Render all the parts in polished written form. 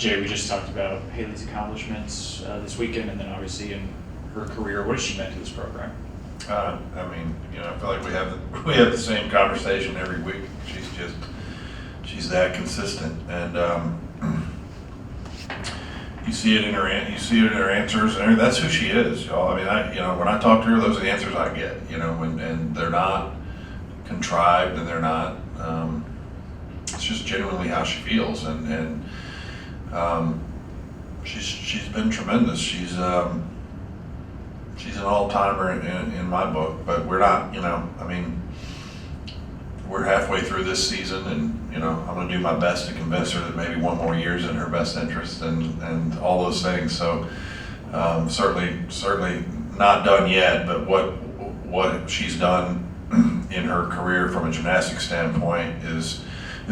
Jay, we just talked about Haleigh's accomplishments this weekend, and then obviously in her career. What has she meant to this program? I mean, I feel like we have the same conversation every week. She's that consistent, and you see it in her answers, and that's who she is, y'all. I mean, when I talk to her, those are the answers I get. And they're not contrived, and they're not. It's just genuinely how she feels, and she's been tremendous. She's an all-timer in my book, but we're not. We're halfway through this season, and I'm going to do my best to convince her that maybe one more year is in her best interest, and all those things. So certainly not done yet, but what she's done in her career from a gymnastics standpoint is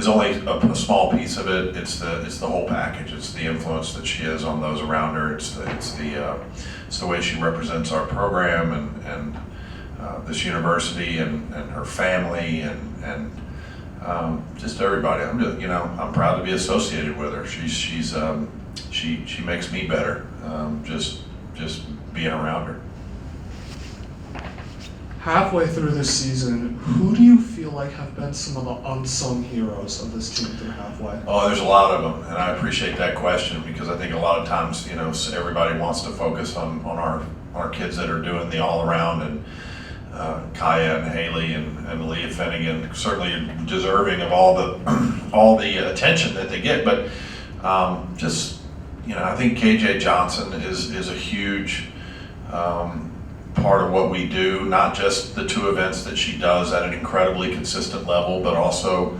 only a small piece of it. It's the whole package. It's the influence that she has on those around her. It's the way she represents our program and this university and her family and just everybody. I'm proud to be associated with her. She makes me better just being around her. Halfway through this season, who do you feel like have been some of the unsung heroes of this team through halfway? Oh, there's a lot of them, and I appreciate that question because I think a lot of times, everybody wants to focus on our kids that are doing the all around, and Kaya and Haleigh and Leah Finnegan certainly deserving of all the attention that they get, but I think KJ Johnson is a huge part of what we do, not just the two events that she does at an incredibly consistent level, but also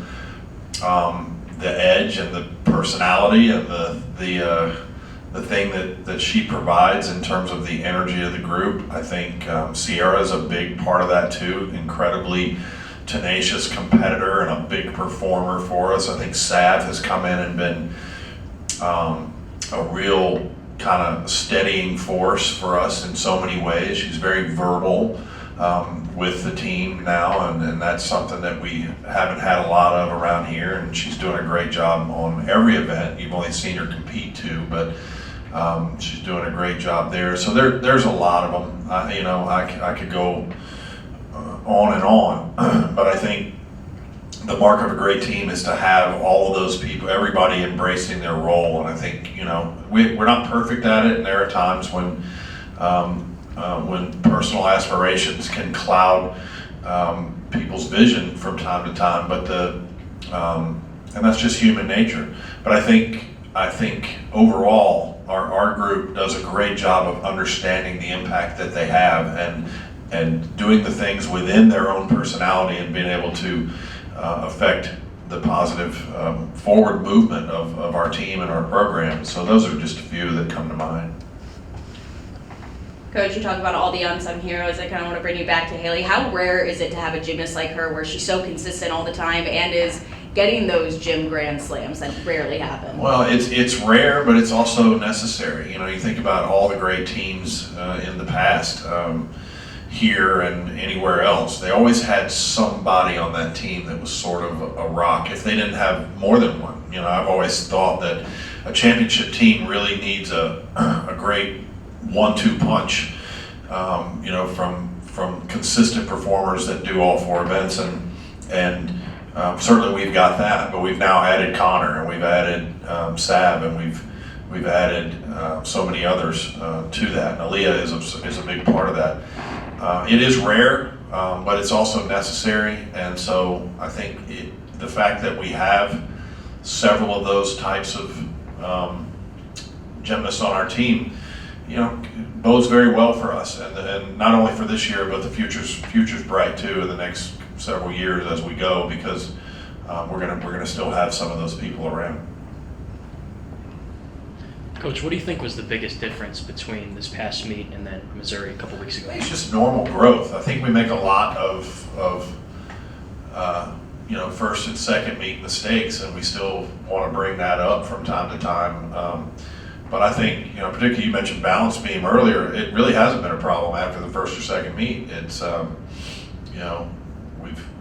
the edge and the personality and the thing that she provides in terms of the energy of the group. I think Sierra is a big part of that too, incredibly tenacious competitor and a big performer for us. I think Sav has come in and been a real kind of steadying force for us in so many ways. She's very verbal with the team now, and that's something that we haven't had a lot of around here, and she's doing a great job on every event. You've only seen her compete too, but she's doing a great job there. So there's a lot of them. I could go on and on, but I think the mark of a great team is to have all of those people, everybody embracing their role. And I think, we're not perfect at it, and there are times when personal aspirations can cloud people's vision from time to time, but and that's just human nature. But I think overall, our group does a great job of understanding the impact that they have and doing the things within their own personality and being able to affect the positive forward movement of our team and our program. So those are just a few that come to mind. Coach, you talk about all the unsung heroes. I kind of want to bring you back to Haleigh. How rare is it to have a gymnast like her where she's so consistent all the time and is getting those gym grand slams that rarely happen? Well, it's rare, but it's also necessary. You think about all the great teams in the past, here and anywhere else. They always had somebody on that team that was sort of a rock, if they didn't have more than one. I've always thought that a championship team really needs a great 1-2 punch, from consistent performers that do all four events, and certainly we've got that, but we've now added Connor, and we've added Sav, and we've added so many others to that. And Aaliyah is a big part of that. It is rare, but it's also necessary, and so I think the fact that we have several of those types of gymnasts on our team, bodes very well for us, and not only for this year, but the future's bright too in the next several years as we go, because we're gonna still have some of those people around. Coach, what do you think was the biggest difference between this past meet and then Missouri a couple weeks ago? It's just normal growth. I think we make a lot of first and second meet mistakes, and we still want to bring that up from time to time. But I think, particularly you mentioned balance beam earlier, it really hasn't been a problem after the first or second meet. It's,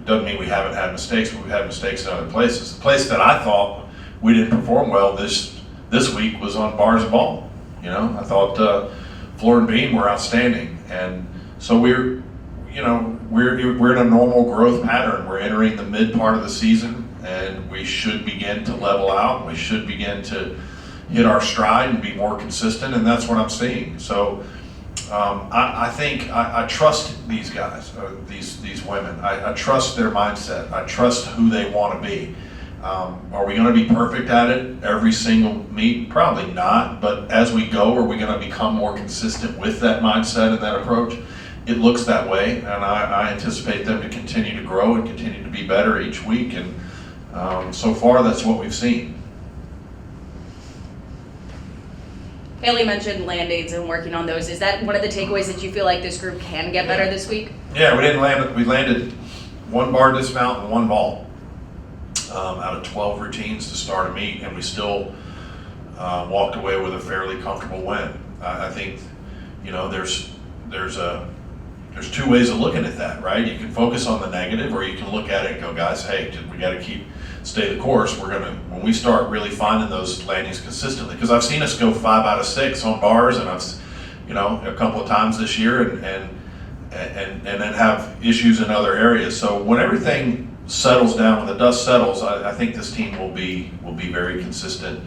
doesn't mean we haven't had mistakes, but we've had mistakes in other places. The place that I thought we didn't perform well this this week was on bars and ball. You know, I thought floor and beam were outstanding, and so we're in a normal growth pattern. We're entering the mid part of the season, and we should begin to level out. We should begin to hit our stride and be more consistent, and that's what I'm seeing. So I think I trust these guys, these women. I trust their mindset. I trust who they want to be. Are we going to be perfect at it every single meet? Probably not, but as we go, are we going to become more consistent with that mindset and that approach? It looks that way, and I anticipate them to continue to grow and continue to be better each week, and so far that's what we've seen. Haleigh mentioned landings and working on those. Is that one of the takeaways that you feel like this group can get better this week? Yeah, we landed one bar dismount and one vault out of 12 routines to start a meet, and we still walked away with a fairly comfortable win. I think, you know, there's two ways of looking at that, right? You can focus on the negative, or you can look at it and go, guys, hey, we got to stay the course. When we start really finding those landings consistently, because I've seen us go 5 out of 6 on bars, and I've, you know, a couple of times this year, and then have issues in other areas. So when everything settles down, when the dust settles, I think this team will be very consistent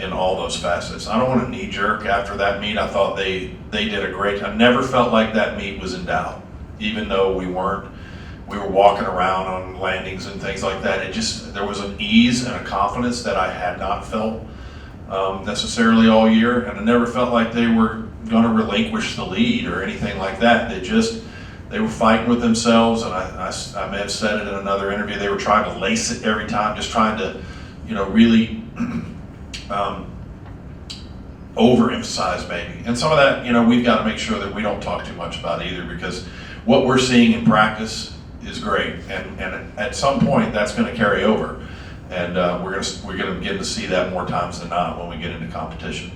in all those facets. I don't want to knee jerk after that meet. I thought they did a great. I never felt like that meet was in doubt, even though we were walking around on landings and things like that. There was an ease and a confidence that I had not felt necessarily all year, and I never felt like they were going to relinquish the lead or anything like that. They were fighting with themselves, and I may have said it in another interview. They were trying to lace it every time, just trying to, you know, really overemphasize maybe. And some of that, you know, we've got to make sure that we don't talk too much about either, because what we're seeing in practice is great, and at some point that's going to carry over, and we're going to begin to see that more times than not when we get into competition.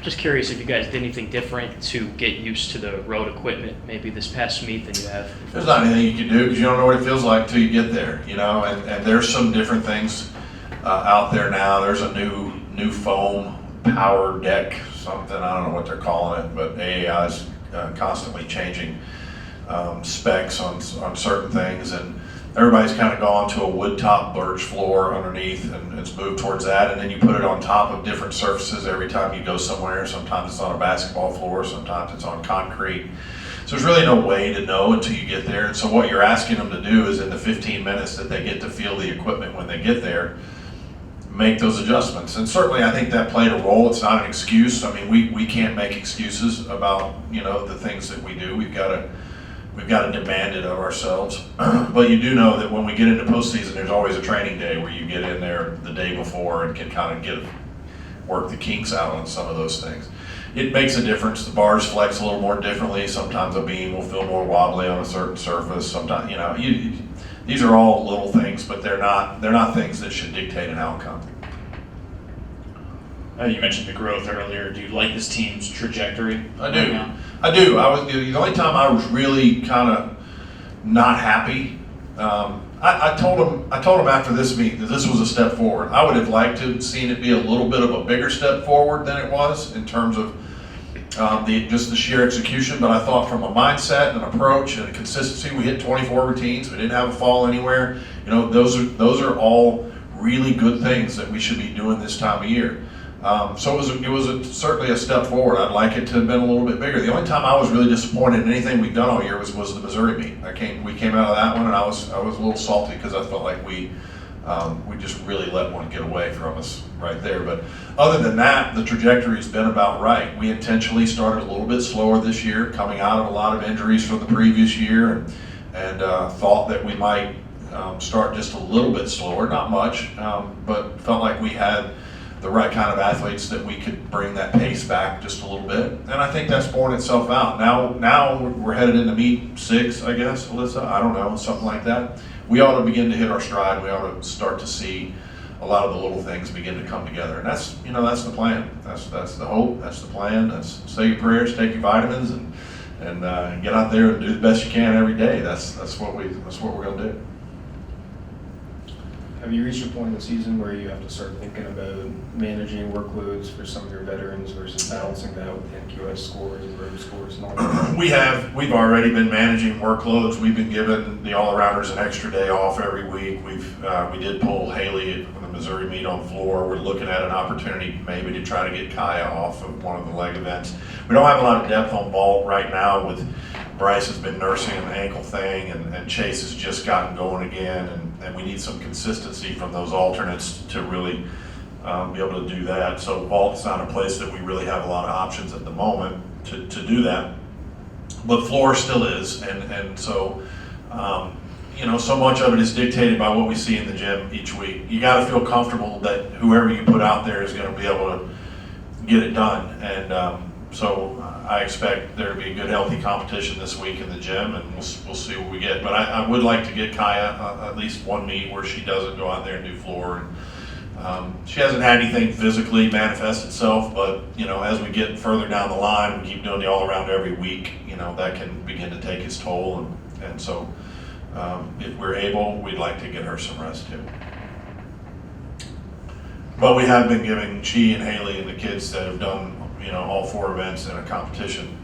Just curious if you guys did anything different to get used to the road equipment, maybe this past meet than you have. There's not anything you can do, because you don't know what it feels like till you get there, you know. And there's some different things out there now. There's a new foam power deck, something, I don't know what they're calling it, but AAI is constantly changing specs on certain things, and everybody's kind of gone to a wood top birch floor underneath, and it's moved towards that, and then you put it on top of different surfaces every time you go somewhere. Sometimes it's on a basketball floor, sometimes it's on concrete. So there's really no way to know until you get there, and so what you're asking them to do is in the 15 minutes that they get to feel the equipment when they get there, make those adjustments. And certainly I think that played a role. It's not an excuse. I mean, we can't make excuses about, you know, the things that we do. We've got to demand it of ourselves. But you do know that when we get into postseason, there's always a training day where you get in there the day before and can kind of work the kinks out on some of those things. It makes a difference. The bars flex a little more differently. Sometimes a beam will feel more wobbly on a certain surface. Sometimes, you know, these are all little things, but they're not things that should dictate an outcome. You mentioned the growth earlier. Do you like this team's trajectory? I do. Right now? I do. I was the only time I was really kind of not happy. I told him after this meet that this was a step forward. I would have liked to have seen it be a little bit of a bigger step forward than it was in terms of just the sheer execution. But I thought from a mindset and an approach and a consistency, we hit 24 routines. We didn't have a fall anywhere. You know, those are all really good things that we should be doing this time of year. So it was certainly a step forward. I'd like it to have been a little bit bigger. The only time I was really disappointed in anything we've done all year was the Missouri meet. We came out of that one, and I was a little salty because I felt like we just really let one get away from us right there. But other than that, the trajectory's been about right. We intentionally started a little bit slower this year, coming out of a lot of injuries from the previous year, and thought that we might start just a little bit slower, not much, but felt like we had the right kind of athletes that we could bring that pace back just a little bit. And I think that's borne itself out. Now we're headed into meet 6, I guess, Alyssa, I don't know, something like that. We ought to begin to hit our stride. We ought to start to see a lot of the little things begin to come together. And that's the plan. That's the hope, that's the plan. That's say your prayers, take your vitamins, and get out there and do the best you can every day. That's what we're gonna do. have you reached a point in the season where you have to start thinking about managing workloads for some of your veterans versus balancing that with NQS scores and road scores and all that? We've already been managing workloads. We've been giving the all-arounders an extra day off every week. We did pull Haleigh from the Missouri meet on floor. We're looking at an opportunity maybe to try to get Kaya off of one of the leg events. We don't have a lot of depth on vault right now. With Bryce has been nursing an ankle thing, and Chase has just gotten going again, and we need some consistency from those alternates to really be able to do that. So vault's not a place that we really have a lot of options at the moment to do that, but floor still is, and so so much of it is dictated by what we see in the gym each week. You got to feel comfortable that whoever you put out there is going to be able to get it done, and so I expect there to be a good, healthy competition this week in the gym, and we'll see what we get. But I would like to get Kaya at least one meet where she doesn't go out there and do floor. And she hasn't had anything physically manifest itself, but as we get further down the line, we keep doing the all-around every week. That can begin to take its toll, and so if we're able, we'd like to get her some rest too. But we have been giving she and Haleigh and the kids that have done all 4 events in a competition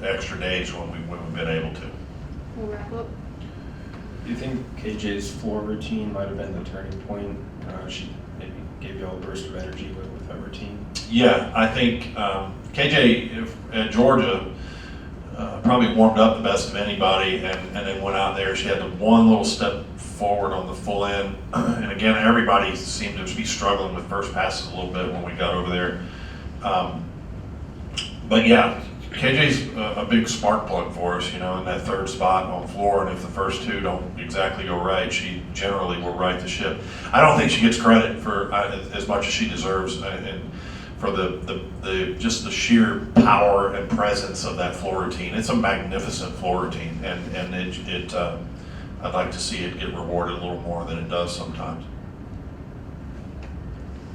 extra days when we've been able to. We'll wrap up. Do you think KJ's floor routine might have been the turning point? She maybe gave you all a burst of energy with that routine? Yeah, I think KJ at Georgia probably warmed up the best of anybody, and then went out there. She had the one little step forward on the full end, and again, everybody seemed to be struggling with first passes a little bit when we got over there. But yeah, KJ's a big spark plug for us, in that 3rd spot on floor, and if the first 2 don't exactly go right, she generally will right the ship. I don't think she gets credit for as much as she deserves, and for just the sheer power and presence of that floor routine. It's a magnificent floor routine, and I'd like to see it get rewarded a little more than it does sometimes.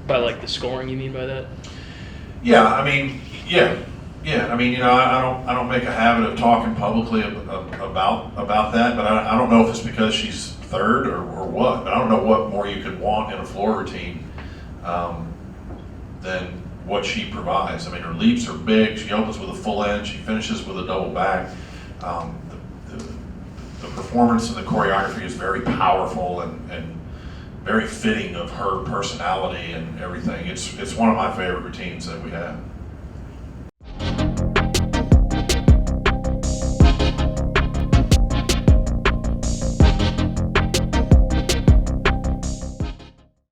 By like the scoring, you mean by that? Yeah, I mean, I don't make a habit of talking publicly about that, but I don't know if it's because she's 3rd or what, but I don't know what more you could want in a floor routine than what she provides. I mean, her leaps are big. She opens with a full end. She finishes with a double back. The performance and the choreography is very powerful and very fitting of her personality and everything. It's one of my favorite routines that we have.